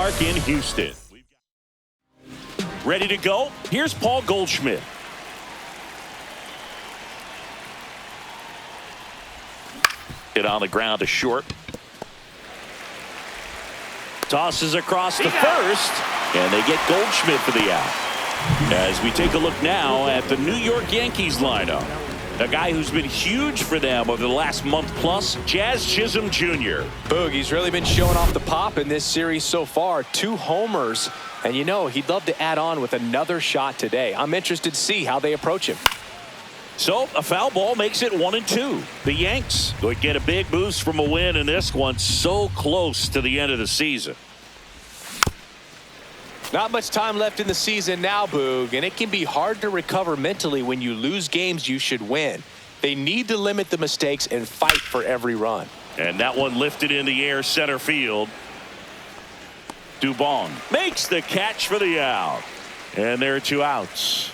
Park in Houston. Ready to go? Here's Paul Goldschmidt. Hit on the ground to short. Tosses across to first, and they get Goldschmidt for the out. As we take a look now at the New York Yankees lineup. A guy who's been huge for them over the last month plus, Jazz Chisholm Jr. Boog, he's really been showing off the pop in this series so far. 2 homers, and you know he'd love to add on with another shot today. I'm interested to see how they approach him. So a foul ball makes it 1-2. The Yanks would get a big boost from a win in this one, so close to the end of the season. Not much time left in the season now, Boog, and it can be hard to recover mentally when you lose games you should win. They need to limit the mistakes and fight for every run. And that one lifted in the air center field. Dubon makes the catch for the out. And there are 2 outs.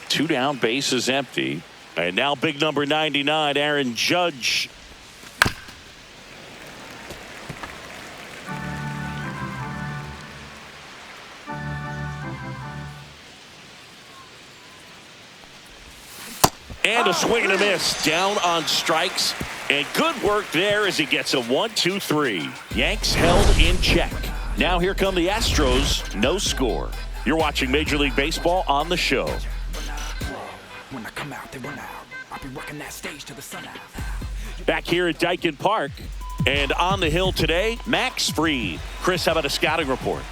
2 down, bases empty. And now big number 99, Aaron Judge. And a swing and a miss down on strikes. And good work there as he gets a 1-2-3. Yanks held in check. Now here come the Astros. No score. You're watching Major League Baseball on the show. When I come out, they run out. I'll be working that stage to the sun out. Back here at Dyken Park. And on the hill today, Max Fried. Chris, how about a scouting report?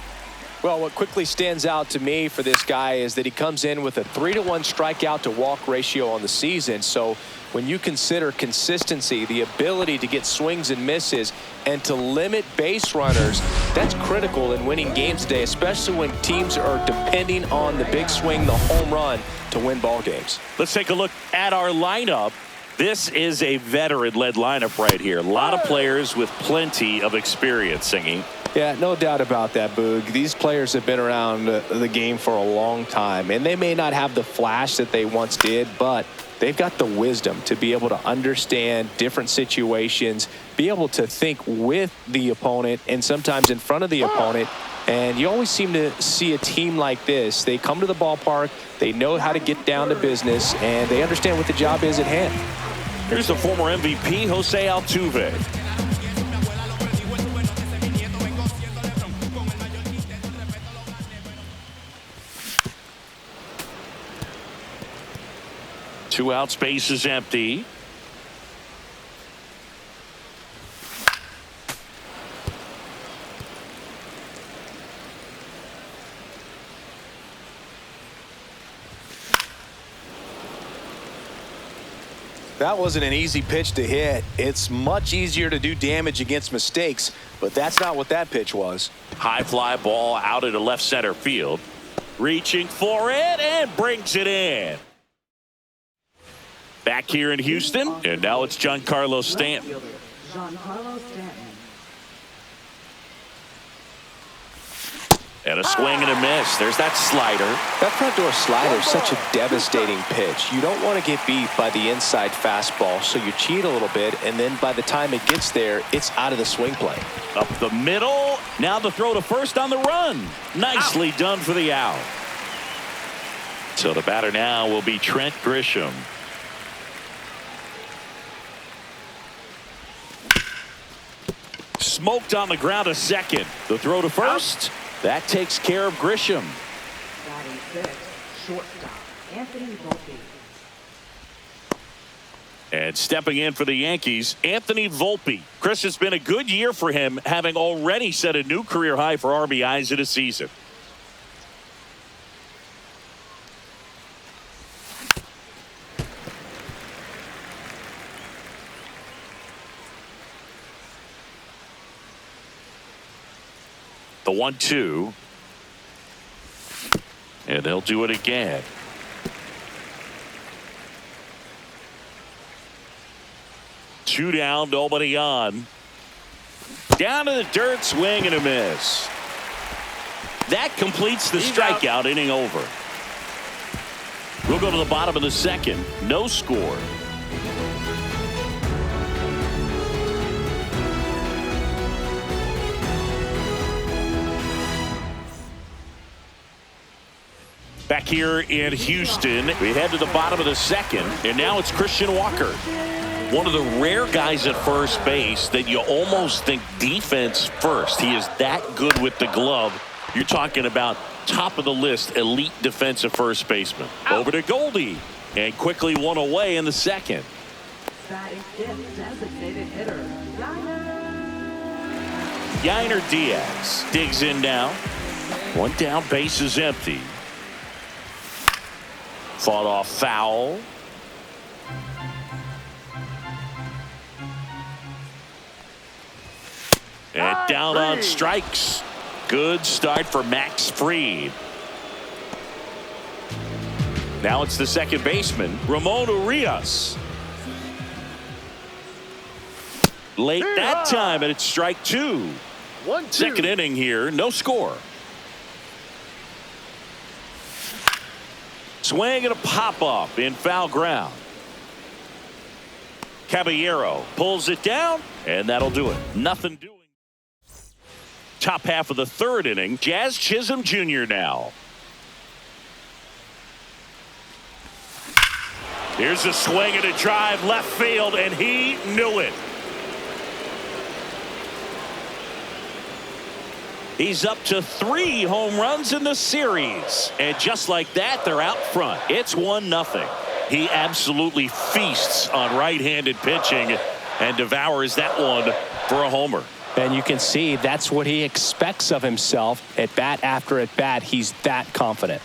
Well, what quickly stands out to me for this guy is that he comes in with a 3-to-1 strikeout to walk ratio on the season. So when you consider consistency, the ability to get swings and misses and to limit base runners, that's critical in winning games today, especially when teams are depending on the big swing, the home run, to win ball games. Let's take a look at our lineup. This is a veteran-led lineup right here. A lot of players with plenty of experience, Singing. Yeah, no doubt about that, Boog. These players have been around the game for a long time, and they may not have the flash that they once did, but they've got the wisdom to be able to understand different situations, be able to think with the opponent and sometimes in front of the opponent. And you always seem to see a team like this. They come to the ballpark, they know how to get down to business, and they understand what the job is at hand. Here's the former MVP, Jose Altuve. Two outs, base is empty. That wasn't an easy pitch to hit. It's much easier to do damage against mistakes, but that's not what that pitch was. High fly ball out into left center field. Reaching for it and brings it in. Back here in Houston, and now it's Giancarlo Stanton. And a swing and a miss. There's that slider. That front door slider is such a devastating pitch. You don't want to get beat by the inside fastball, so you cheat a little bit, and then by the time it gets there, it's out of the swing play. Up the middle. Now the throw to first on the run. Nicely done for the out. So the batter now will be Trent Grisham. Smoked on the ground to second. The throw to first. That takes care of Grisham. Batting sixth, shortstop, Anthony Volpe. And stepping in for the Yankees, Anthony Volpe. Chris, it's been a good year for him, having already set a new career high for RBIs in a season. The 1-2. And they'll do it again. Two down, nobody on. Down to the dirt, swing and a miss. That completes the strikeout, inning over. We'll go to the bottom of the second. No score. Back here in Houston, we head to the bottom of the second, and now it's Christian Walker. One of the rare guys at first base that you almost think defense first. He is that good with the glove. You're talking about top of the list, elite defensive first baseman. Over to Goldie, and quickly one away in the second. Batting fifth, designated hitter, Yainer Diaz digs in now. One down, base is empty. Fought off foul. And down on strikes. Good start for Max Fried. Now it's the second baseman, Ramon Urias. Late that time, and it's strike two. Second inning here, no score. Swing and a pop-up in foul ground. Caballero pulls it down, and that'll do it. Nothing doing. Top half of the third inning, Jazz Chisholm Jr. now. Here's a swing and a drive left field, and he knew it. He's up to 3 home runs in the series. And just like that, they're out front. It's 1-0. He absolutely feasts on right-handed pitching and devours that one for a homer. And you can see that's what he expects of himself at bat after at bat. He's that confident.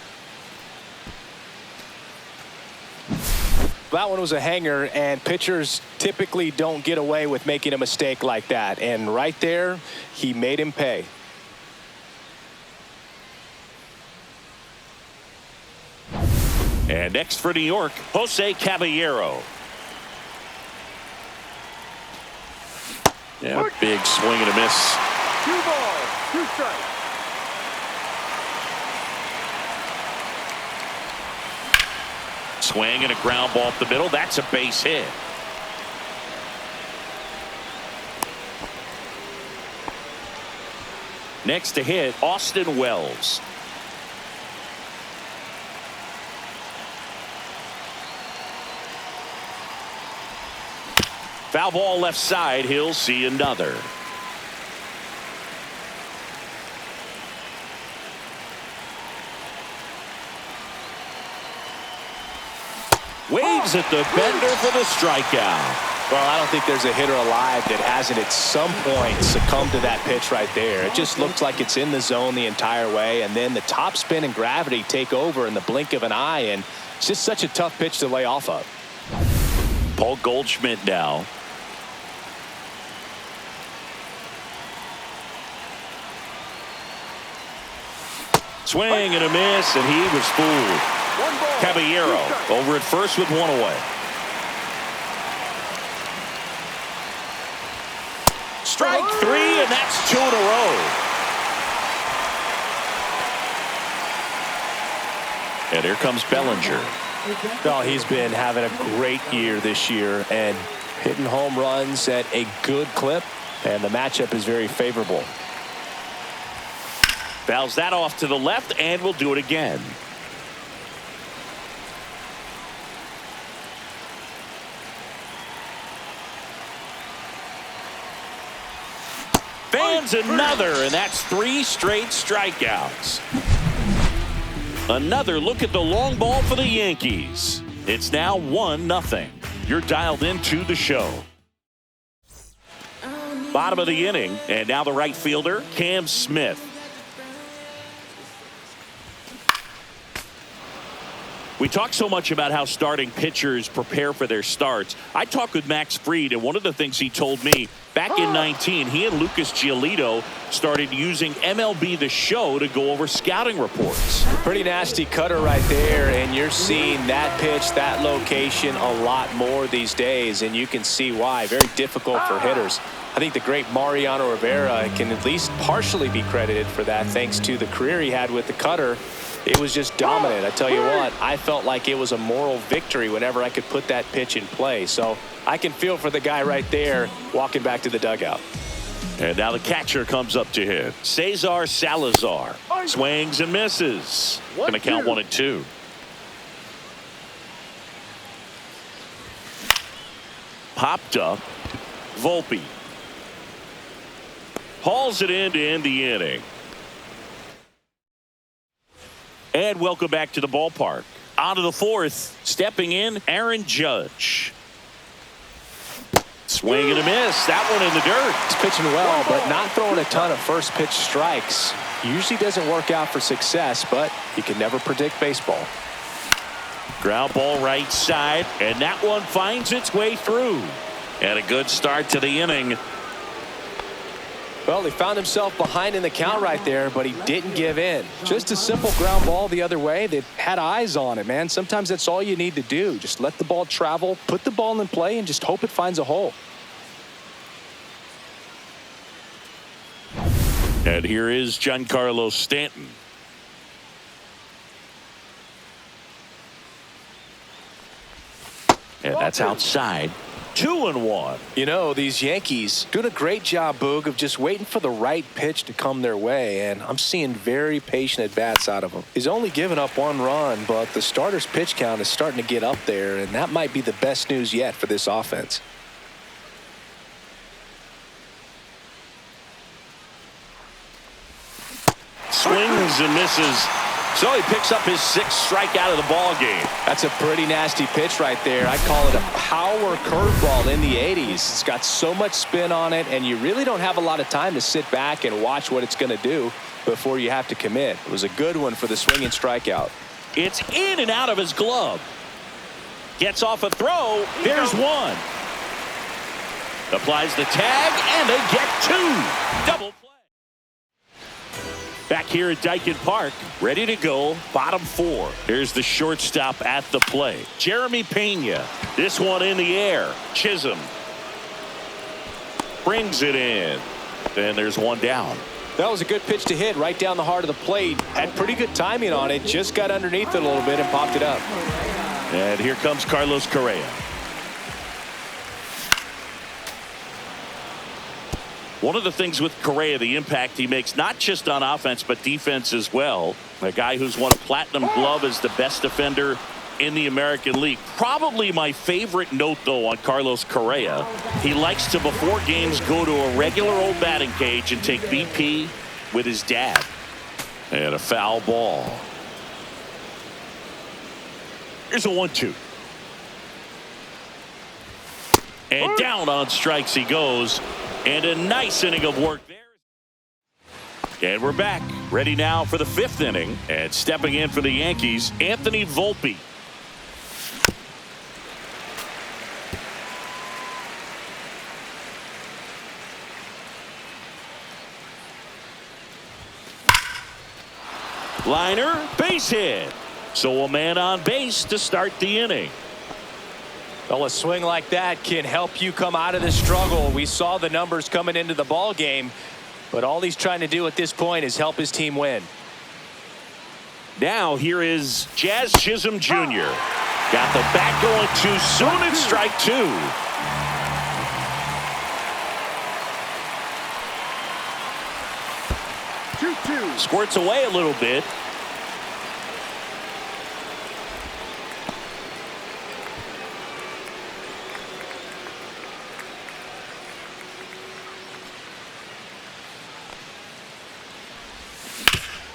That one was a hanger, and pitchers typically don't get away with making a mistake like that. And right there, he made him pay. And next for New York, Jose Caballero. Yeah, big swing and a miss. 2 balls, 2 strikes. Swing and a ground ball up the middle. That's a base hit. Next to hit, Austin Wells. Foul ball left side. He'll see another. Waves at the bender for the strikeout. Well, I don't think there's a hitter alive that hasn't at some point succumbed to that pitch right there. It just looks like it's in the zone the entire way, and then the top spin and gravity take over in the blink of an eye, and it's just such a tough pitch to lay off of. Paul Goldschmidt now. Swing and a miss, and he was fooled. Caballero over at first with 1 away. Strike 3, and that's 2 in a row. And here comes Bellinger. Well, he's been having a great year this year and hitting home runs at a good clip, and the matchup is very favorable. Fouls that off to the left, and we'll do it again. Fans another, and that's 3 straight strikeouts. Another look at the long ball for the Yankees. It's now 1-0. You're dialed into the show. Bottom of the inning, and now the right fielder, Cam Smith. We talk so much about how starting pitchers prepare for their starts. I talked with Max Fried, and one of the things he told me back in 19, he and Lucas Giolito started using MLB The Show to go over scouting reports. Pretty nasty cutter right there, and you're seeing that pitch, that location a lot more these days, and you can see why. Very difficult for hitters. I think the great Mariano Rivera can at least partially be credited for that, thanks to the career he had with the cutter. It was just dominant. I tell you what, I felt like it was a moral victory whenever I could put that pitch in play. So I can feel for the guy right there walking back to the dugout. And now the catcher comes up to hit. Cesar Salazar swings and misses. Going to count 1-2. Popped up. Volpe hauls it in to end the inning. And welcome back to the ballpark. On to the fourth. Stepping in, Aaron Judge. Swing and a miss. That one in the dirt. He's pitching well, but not throwing a ton of first pitch strikes. Usually doesn't work out for success, but you can never predict baseball. Ground ball right side, and that one finds its way through. And a good start to the inning. Well, he found himself behind in the count right there, but he didn't give in. Just a simple ground ball the other way. They had eyes on it, man. Sometimes that's all you need to do. Just let the ball travel, put the ball in play, and just hope it finds a hole. And here is Giancarlo Stanton. And that's outside. 2-1. You know, these Yankees doing a great job, Boog, of just waiting for the right pitch to come their way, and I'm seeing very patient at-bats out of him. He's only given up 1 run, but the starter's pitch count is starting to get up there, and that might be the best news yet for this offense. Swings and misses. So he picks up his 6th strikeout of the ball game. That's a pretty nasty pitch right there. I call it a power curveball in the 80s. It's got so much spin on it, and you really don't have a lot of time to sit back and watch what it's going to do before you have to commit. It was a good one for the swinging strikeout. It's in and out of his glove. Gets off a throw. There's one. Applies the tag, and they get 2. Double play. Back here at Dyken Park, ready to go, bottom 4. Here's the shortstop at the plate. Jeremy Pena. This one in the air. Chisholm brings it in. And there's one down. That was a good pitch to hit right down the heart of the plate. Had pretty good timing on it. Just got underneath it a little bit and popped it up. And here comes Carlos Correa. One of the things with Correa, the impact he makes, not just on offense, but defense as well. A guy who's won a platinum glove as the best defender in the American League. Probably my favorite note, though, on Carlos Correa. He likes to, before games, go to a regular old batting cage and take BP with his dad. And a foul ball. Here's a 1-2. And down on strikes he goes. And a nice inning of work there. And we're back. Ready now for the 5th inning. And stepping in for the Yankees, Anthony Volpe. Liner, base hit. So a man on base to start the inning. Well, a swing like that can help you come out of the struggle. We saw the numbers coming into the ball game, but all he's trying to do at this point is help his team win. Now here is Jazz Chisholm Jr. Got the bat going too soon and strike 2. Squirts away a little bit.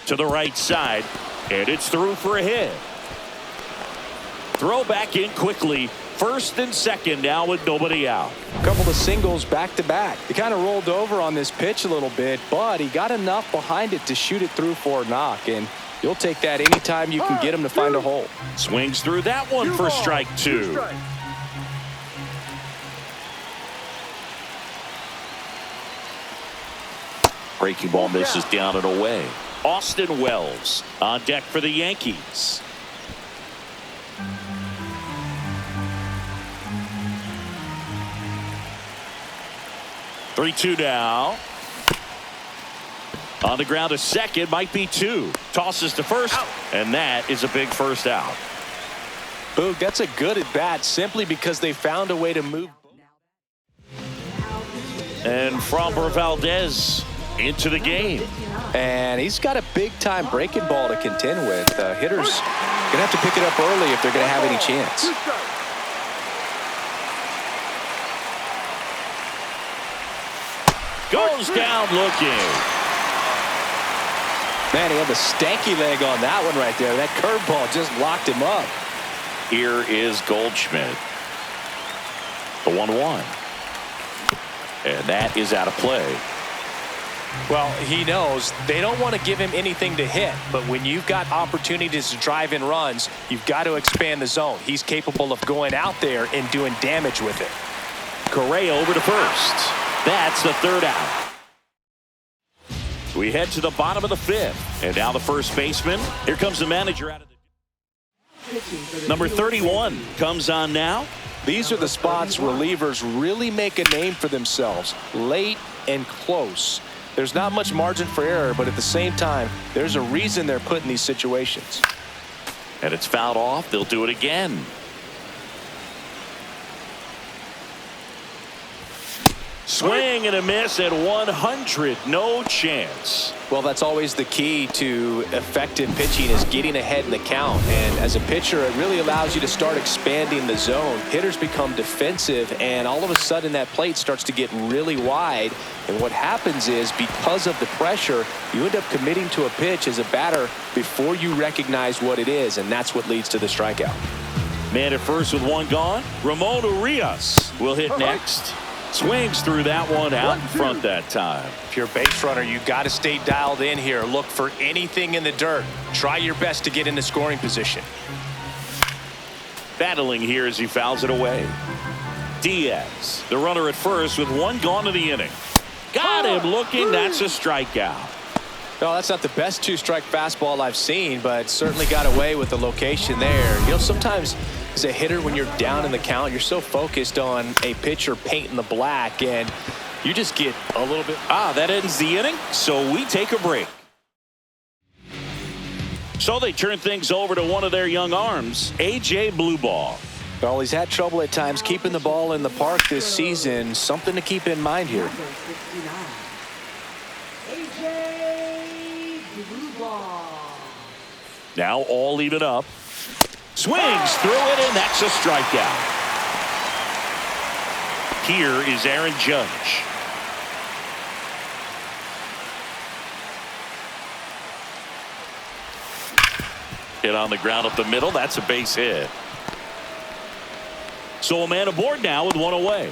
To the right side, and it's through for a hit. Throw back in quickly. First and second now with nobody out. A couple of singles back to back. He kind of rolled over on this pitch a little bit, but he got enough behind it to shoot it through for a knock, and you'll take that anytime you can get him to find a hole. Swings through that one for strike 2. Breaking ball misses down and away. Austin Wells on deck for the Yankees. Three-two now. On the ground to second, might be 2. Tosses to first, and that is a big first out. Boog, that's a good at bat simply because they found a way to move. And Framber Valdez into the game. And he's got a big-time breaking ball to contend with. Hitters going to have to pick it up early if they're going to have any chance. Goes down looking. Man, he had the stanky leg on that one right there. That curveball just locked him up. Here is Goldschmidt. The 1-1. And that is out of play. Well, he knows they don't want to give him anything to hit, but when you've got opportunities to drive in runs, you've got to expand the zone. He's capable of going out there and doing damage with it. Correa over to first. That's the third out. We head to the bottom of the fifth. And now the first baseman. Here comes the manager out of the... Number 31 comes on now. These are the spots relievers really make a name for themselves. Late and close. There's not much margin for error, but at the same time, there's a reason they're put in these situations. And it's fouled off. They'll do it again. Swing and a miss at 100. No chance. Well, that's always the key to effective pitching, is getting ahead in the count. And as a pitcher, it really allows you to start expanding the zone. Hitters become defensive, and all of a sudden that plate starts to get really wide. And what happens is, because of the pressure, you end up committing to a pitch as a batter before you recognize what it is, and that's what leads to the strikeout. Man at first with one gone. Ramon Urias will hit next. Swings through that one out in front that time. If you're a base runner, you got to stay dialed in here. Look for anything in the dirt. Try your best to get into scoring position. Battling here as he fouls it away. Diaz, the runner at first with one gone in the inning. Got him looking. That's a strikeout. No, that's not the best two-strike fastball I've seen, but certainly got away with the location there. You know, sometimes as a hitter, when you're down in the count, you're so focused on a pitcher painting the black, and you just get a little bit. That ends the inning, so we take a break. So they turn things over to one of their young arms, A.J. Blueball. Well, he's had trouble at times keeping the ball in the park this season. Something to keep in mind here. Now all even up. Swings through it, and that's a strikeout. Here is Aaron Judge. Hit on the ground up the middle. That's a base hit. So a man aboard now with one away.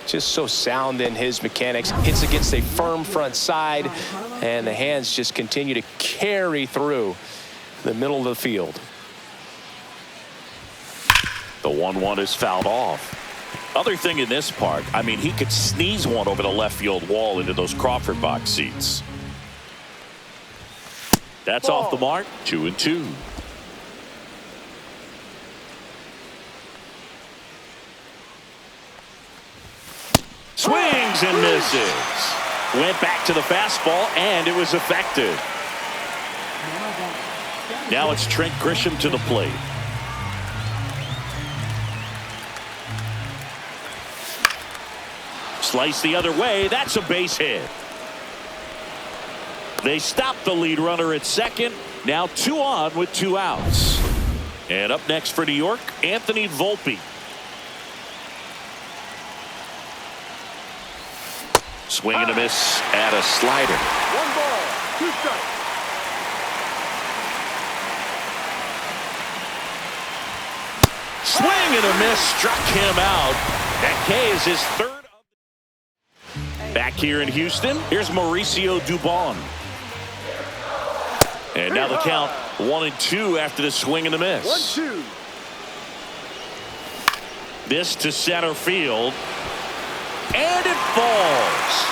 Just so sound in his mechanics. Hits against a firm front side, and the hands just continue to carry through the middle of the field. The 1-1 is fouled off. Other thing in this part, I mean, he could sneeze one over the left field wall into those Crawford box seats. That's off the mark. 2-2. Swings and misses. Went back to the fastball, and it was effective. Now it's Trent Grisham to the plate. Slice the other way. That's a base hit. They stop the lead runner at second. Now 2 on with 2 outs. And up next for New York, Anthony Volpe. Swing and a miss at a slider. 1 ball, 2 strikes. Swing and a miss, struck him out. That K is his third. Back here in Houston, here's Mauricio Dubon. And now the count 1-2 after the swing and a miss. 1-2. This to center field. And it falls.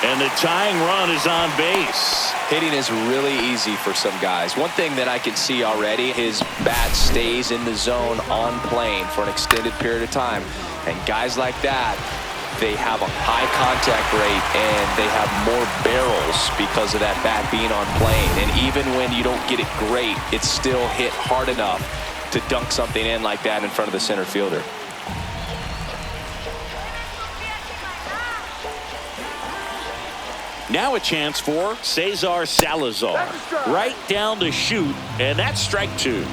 And the tying run is on base. Hitting is really easy for some guys. One thing that I can see already, his bat stays in the zone on plane for an extended period of time. And guys like that, they have a high contact rate and they have more barrels because of that bat being on plane. And even when you don't get it great, it's still hit hard enough to dunk something in like that in front of the center fielder. Now a chance for Cesar Salazar. Right down to shoot, and that's strike 2.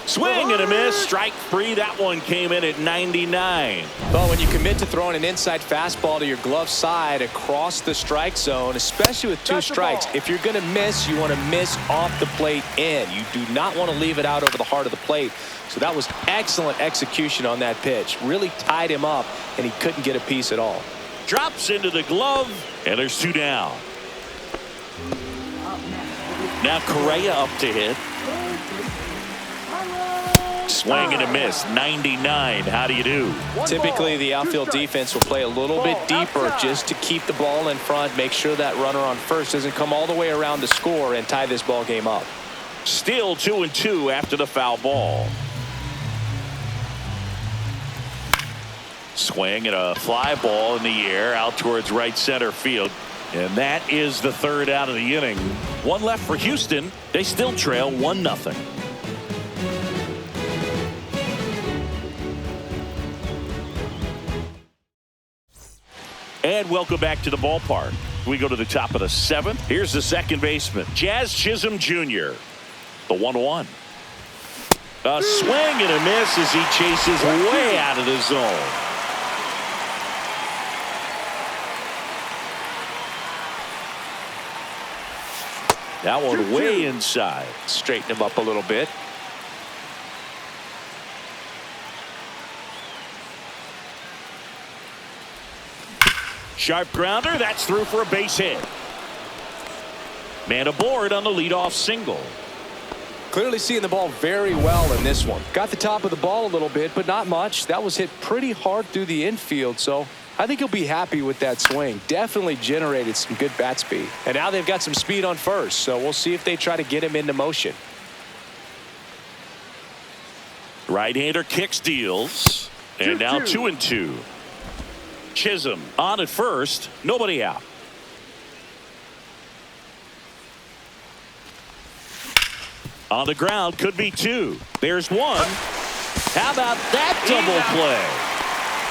Swing and a miss. Strike 3. That one came in at 99. Well, when you commit to throwing an inside fastball to your glove side across the strike zone, especially with 2 strikes, if you're going to miss, you want to miss off the plate in. You do not want to leave it out over the heart of the plate. So that was excellent execution on that pitch. Really tied him up, and he couldn't get a piece at all. Drops into the glove, and there's 2 down. Now Correa up to hit. Swing and a miss. 99. How do you do? Typically, the outfield defense will play a little bit deeper just to keep the ball in front, make sure that runner on first doesn't come all the way around to score and tie this ball game up. Still 2-2 after the foul ball. Swing and a fly ball in the air out towards right center field. And that is the 3rd out of the inning. 1 left for Houston. They still trail 1-0. And welcome back to the ballpark. We go to the top of the 7th. Here's the second baseman, Jazz Chisholm Jr. The 1-1. A swing and a miss as he chases way out of the zone. That one way inside. Straighten him up a little bit. Sharp grounder. That's through for a base hit. Man aboard on the leadoff single. Clearly seeing the ball very well in this one. Got the top of the ball a little bit, but not much. That was hit pretty hard through the infield, so I think he'll be happy with that swing. Definitely generated some good bat speed. And now they've got some speed on first, so we'll see if they try to get him into motion. Right-hander kicks, deals. And now 2-2. Chisholm on at first. Nobody out. On the ground, could be 2. There's 1. How about that double play?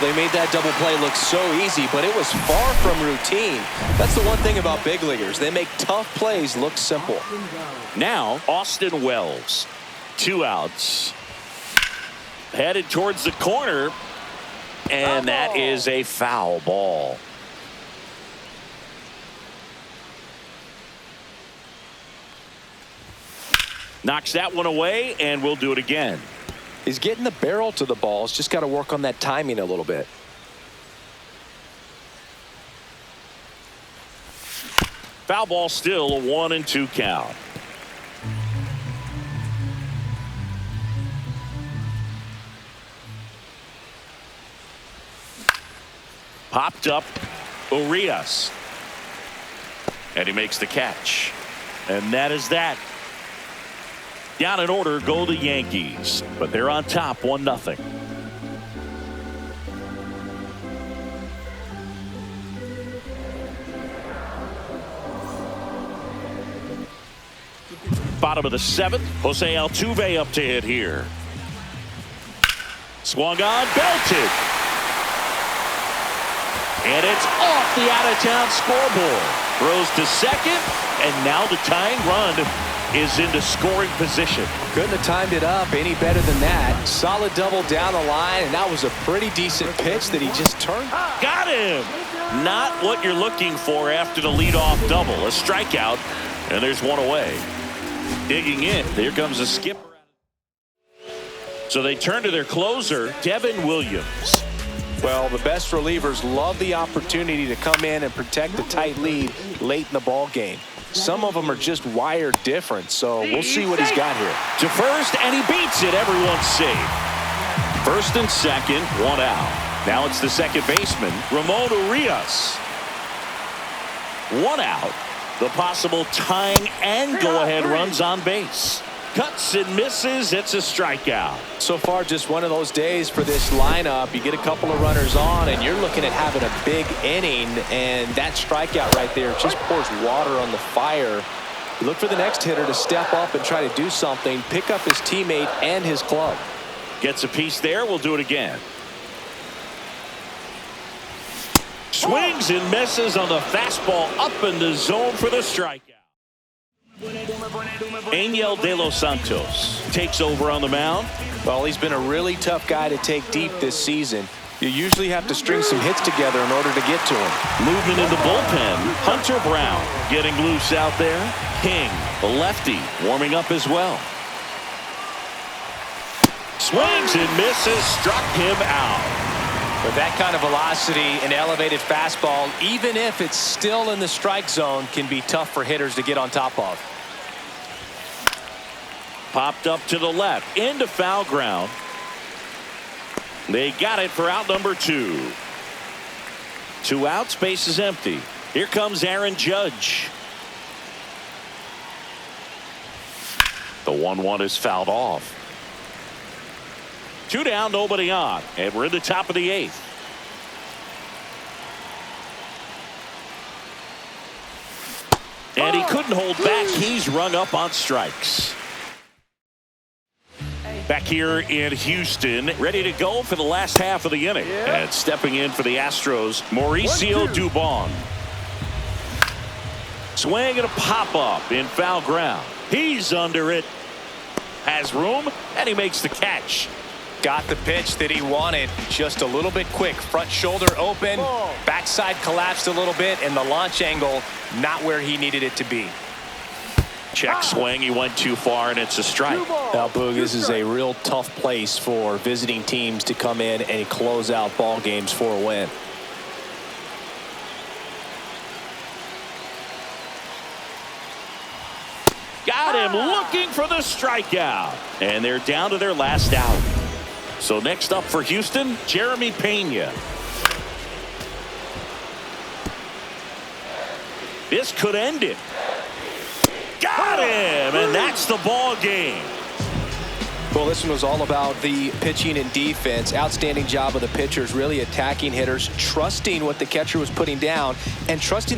They made that double play look so easy, but it was far from routine. That's the one thing about big leaguers. They make tough plays look simple. Now, Austin Wells. 2 outs. Headed towards the corner. And that is a foul ball. Knocks that one away, and we'll do it again. He's getting the barrel to the ball. He's just got to work on that timing a little bit. Foul ball, still a 1-2 count. Popped up Urias. And he makes the catch. And that is that. Down in order go the Yankees. But they're on top 1-0. Bottom of the 7th. Jose Altuve up to hit here. Swung on, belted. And it's off the out-of-town scoreboard. Throws to second, and now the tying run is into scoring position. Couldn't have timed it up any better than that. Solid double down the line, and that was a pretty decent pitch that he just turned. Got him! Not what you're looking for after the leadoff double. A strikeout, and there's 1 away. Digging in, here comes a skipper. So they turn to their closer, Devin Williams. Well, the best relievers love the opportunity to come in and protect a tight lead late in the ball game. Some of them are just wired different, so we'll see what he's got here. To first, and he beats it. Everyone's safe. First and second, 1 out. Now it's the second baseman, Ramon Urias. 1 out. The possible tying and go-ahead runs on base. Cuts and misses. It's a strikeout. So far, just one of those days for this lineup. You get a couple of runners on, and you're looking at having a big inning, and that strikeout right there just pours water on the fire. You look for the next hitter to step up and try to do something, pick up his teammate and his club. Gets a piece there. We'll do it again. Swings and misses on the fastball up in the zone for the strikeout. Angel De Los Santos takes over on the mound. Well, he's been a really tough guy to take deep this season. You usually have to string some hits together in order to get to him. Movement in the bullpen. Hunter Brown getting loose out there. King, the lefty, warming up as well. Swings and misses, struck him out. With that kind of velocity and elevated fastball, even if it's still in the strike zone, can be tough for hitters to get on top of. Popped up to the left, into foul ground. They got it for out number 2. 2 outs, base is empty. Here comes Aaron Judge. The 1-1 is fouled off. 2 down, nobody on, and we're in the top of the 8th. And he couldn't hold back. He's rung up on strikes. Back here in Houston, ready to go for the last half of the inning. And stepping in for the Astros, Mauricio Dubon. Swing and a pop-up in foul ground. He's under it. Has room, and he makes the catch. Got the pitch that he wanted, just a little bit quick. Front shoulder open, backside collapsed a little bit, and the launch angle not where he needed it to be. Check swing, he went too far, and it's a strike. Now, Boog, this is a real tough place for visiting teams to come in and close out ball games for a win. Got him looking for the strikeout, and they're down to their last out. So next up for Houston, Jeremy Pena. This could end it. Got him, and that's the ball game. Well, this one was all about the pitching and defense. Outstanding job of the pitchers, really attacking hitters, trusting what the catcher was putting down, and trusting the